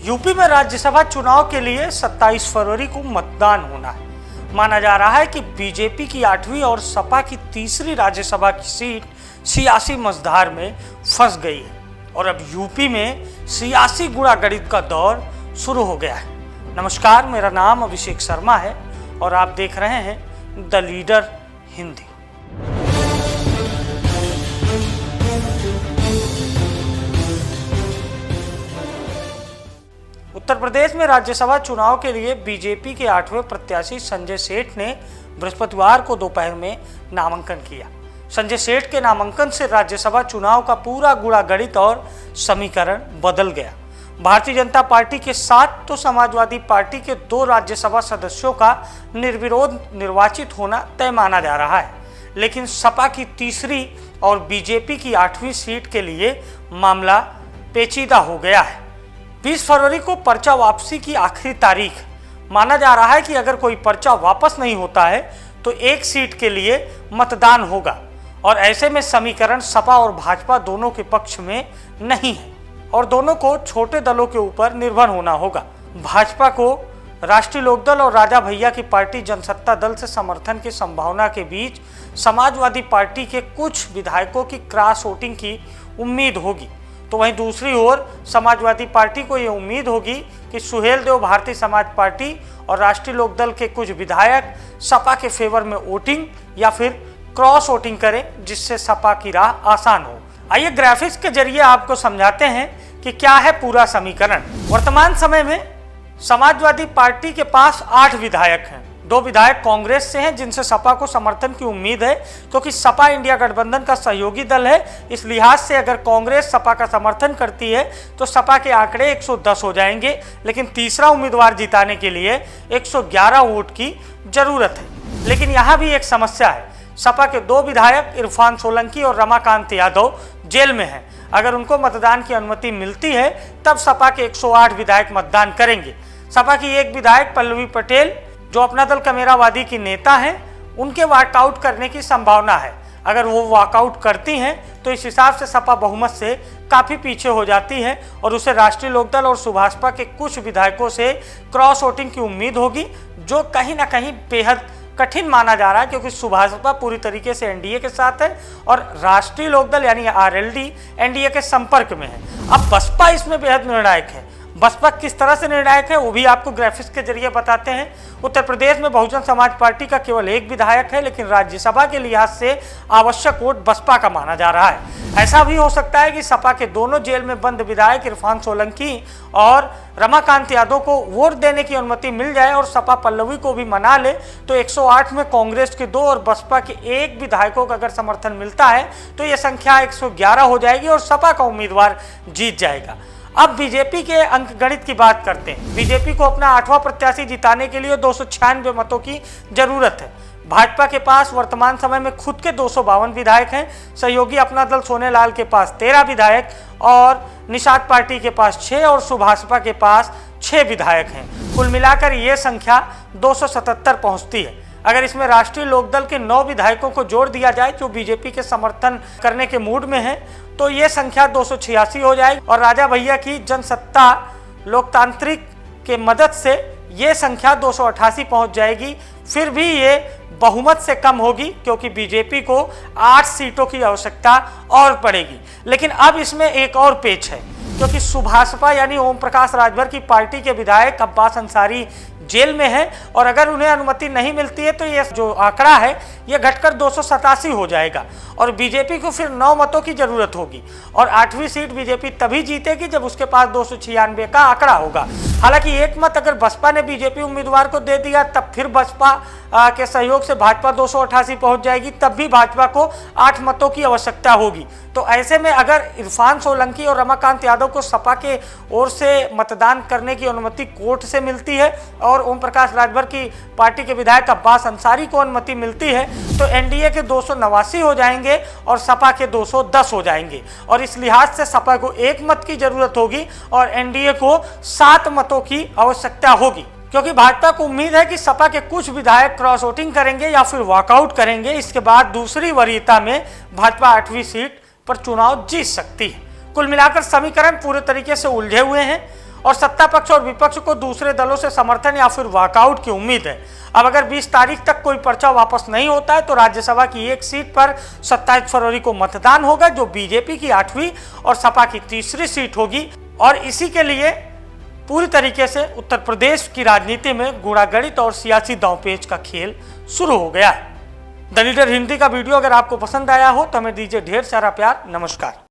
UP में राज्यसभा चुनाव के लिए 27 फरवरी को मतदान होना है। माना जा रहा है कि बीजेपी की 8वीं और सपा की तीसरी राज्यसभा की सीट सियासी मझधार में फंस गई है और अब यूपी में सियासी गुणागणित का दौर शुरू हो गया है। नमस्कार, मेरा नाम अभिषेक शर्मा है और आप देख रहे हैं द लीडर हिंदी। उत्तर प्रदेश में राज्यसभा चुनाव के लिए बीजेपी के 8वें प्रत्याशी संजय सेठ ने बृहस्पतिवार को दोपहर में नामांकन किया। संजय सेठ के नामांकन से राज्यसभा चुनाव का पूरा गुणागणित और समीकरण बदल गया। भारतीय जनता पार्टी के 7 तो समाजवादी पार्टी के 2 राज्यसभा सदस्यों का निर्विरोध निर्वाचित होना तय माना जा रहा है, लेकिन सपा की तीसरी और बीजेपी की 8वीं सीट के लिए मामला पेचीदा हो गया है। 20 फरवरी को पर्चा वापसी की आखिरी तारीख माना जा रहा है कि अगर कोई पर्चा वापस नहीं होता है तो एक सीट के लिए मतदान होगा और ऐसे में समीकरण सपा और भाजपा दोनों के पक्ष में नहीं है और दोनों को छोटे दलों के ऊपर निर्भर होना होगा। भाजपा को राष्ट्रीय लोकदल और राजा भैया की पार्टी जनसत्ता दल से समर्थन की संभावना के बीच समाजवादी पार्टी के कुछ विधायकों की क्रॉस वोटिंग की उम्मीद होगी, तो वहीं दूसरी ओर समाजवादी पार्टी को ये उम्मीद होगी कि सुहेल देव भारतीय समाज पार्टी और राष्ट्रीय लोकदल के कुछ विधायक सपा के फेवर में वोटिंग या फिर क्रॉस वोटिंग करें, जिससे सपा की राह आसान हो। आइए ग्राफिक्स के जरिए आपको समझाते हैं कि क्या है पूरा समीकरण। वर्तमान समय में समाजवादी पार्टी के पास 8 विधायक हैं। 2 विधायक कांग्रेस से हैं जिनसे सपा को समर्थन की उम्मीद है, क्योंकि सपा इंडिया गठबंधन का सहयोगी दल है। इस लिहाज से अगर कांग्रेस सपा का समर्थन करती है तो सपा के आंकड़े 110 हो जाएंगे, लेकिन तीसरा उम्मीदवार जिताने के लिए 111 वोट की जरूरत है। लेकिन यहाँ भी एक समस्या है। सपा के 2 विधायक इरफान सोलंकी और रमाकांत यादव जेल में हैं। अगर उनको मतदान की अनुमति मिलती है तब सपा के 108 विधायक मतदान करेंगे। सपा की एक विधायक पल्लवी पटेल, जो अपना दल कमेरावादी की नेता हैं, उनके वॉकआउट करने की संभावना है। अगर वो वॉकआउट करती हैं तो इस हिसाब से सपा बहुमत से काफ़ी पीछे हो जाती है और उसे राष्ट्रीय लोकदल और सुभाषपा के कुछ विधायकों से क्रॉस वोटिंग की उम्मीद होगी, जो कहीं ना कहीं बेहद कठिन माना जा रहा है, क्योंकि सुभाषपा पूरी तरीके से एनडीए के साथ है और राष्ट्रीय लोकदल यानी आरएलडी एनडीए के संपर्क में है। अब बसपा इसमें बेहद निर्णायक है। बसपा किस तरह से निर्णायक है वो भी आपको ग्राफिक्स के जरिए बताते हैं। उत्तर प्रदेश में बहुजन समाज पार्टी का केवल 1 विधायक है, लेकिन राज्यसभा के लिहाज से आवश्यक वोट बसपा का माना जा रहा है। ऐसा भी हो सकता है कि सपा के दोनों जेल में बंद विधायक इरफान सोलंकी और रमाकांत यादव को वोट देने की अनुमति मिल जाए और सपा पल्लवी को भी मना ले, तो 108 में कांग्रेस के 2 और बसपा के 1 विधायकों का अगर समर्थन मिलता है तो ये संख्या 111 हो जाएगी और सपा का उम्मीदवार जीत जाएगा। अब बीजेपी के अंकगणित की बात करते हैं। बीजेपी को अपना 8वां प्रत्याशी जिताने के लिए 296 मतों की जरूरत है। भाजपा के पास वर्तमान समय में खुद के 252 विधायक हैं। सहयोगी अपना दल सोनेलाल के पास 13 विधायक और निषाद पार्टी के पास 6 और सुभाषपा के पास 6 विधायक हैं। कुल मिलाकर ये संख्या 277 पहुंचती है। अगर इसमें राष्ट्रीय लोकदल के 9 विधायकों को जोड़ दिया जाए जो बीजेपी के समर्थन करने के मूड में है, तो ये संख्या 286 हो जाएगी और राजा भैया की जनसत्ता लोकतांत्रिक के मदद से ये संख्या 288 पहुंच जाएगी। फिर भी ये बहुमत से कम होगी, क्योंकि बीजेपी को 8 सीटों की आवश्यकता और पड़ेगी। लेकिन अब इसमें एक और पेच है, क्योंकि सुभाषपा यानी ओम प्रकाश राजभर की पार्टी के विधायक अब्बास अंसारी जेल में है और अगर उन्हें अनुमति नहीं मिलती है तो ये जो आंकड़ा है ये घटकर 287 हो जाएगा और बीजेपी को फिर 9 मतों की जरूरत होगी और 8वीं सीट बीजेपी तभी जीतेगी जब उसके पास 296 का आंकड़ा होगा। हालांकि 1 मत अगर बसपा ने बीजेपी उम्मीदवार को दे दिया तब फिर बसपा के सहयोग से भाजपा 288 पहुंच जाएगी, तब भी भाजपा को 8 मतों की आवश्यकता होगी। तो ऐसे में अगर इरफान सोलंकी और रमाकांत यादव को सपा के ओर से मतदान करने की अनुमति कोर्ट से मिलती है और ओम प्रकाश राजभर की पार्टी के विधायक अब्बास अंसारी को अनुमति मिलती है, तो एनडीए के 289 हो जाएंगे और सपा के 210 हो जाएंगे और इस लिहाज से सपा को 1 मत की जरूरत होगी और एनडीए को 7 मतों की आवश्यकता होगी, क्योंकि भाजपा को उम्मीद है कि सपा के कुछ विधायक क्रॉस वोटिंग करेंगे या फिर वॉकआउट करेंगे। इसके बाद दूसरी वरीयता में भाजपा 8वीं सीट पर चुनाव जीत सकती है। कुल मिलाकर समीकरण पूरे तरीके से उलझे हुए हैं और सत्ता पक्ष और विपक्ष को दूसरे दलों से समर्थन या फिर वॉकआउट की उम्मीद है। अब अगर 20 तारीख तक कोई पर्चा वापस नहीं होता है तो राज्यसभा की एक सीट पर 27 फरवरी को मतदान होगा, जो बीजेपी की 8वीं और सपा की तीसरी सीट होगी। और इसी के लिए पूरी तरीके से उत्तर प्रदेश की राजनीति में गुणागणित और सियासी दांवपेच का खेल शुरू हो गया है। द लीडर हिंदी का वीडियो अगर आपको पसंद आया हो तो हमें दीजिए ढेर सारा प्यार। नमस्कार।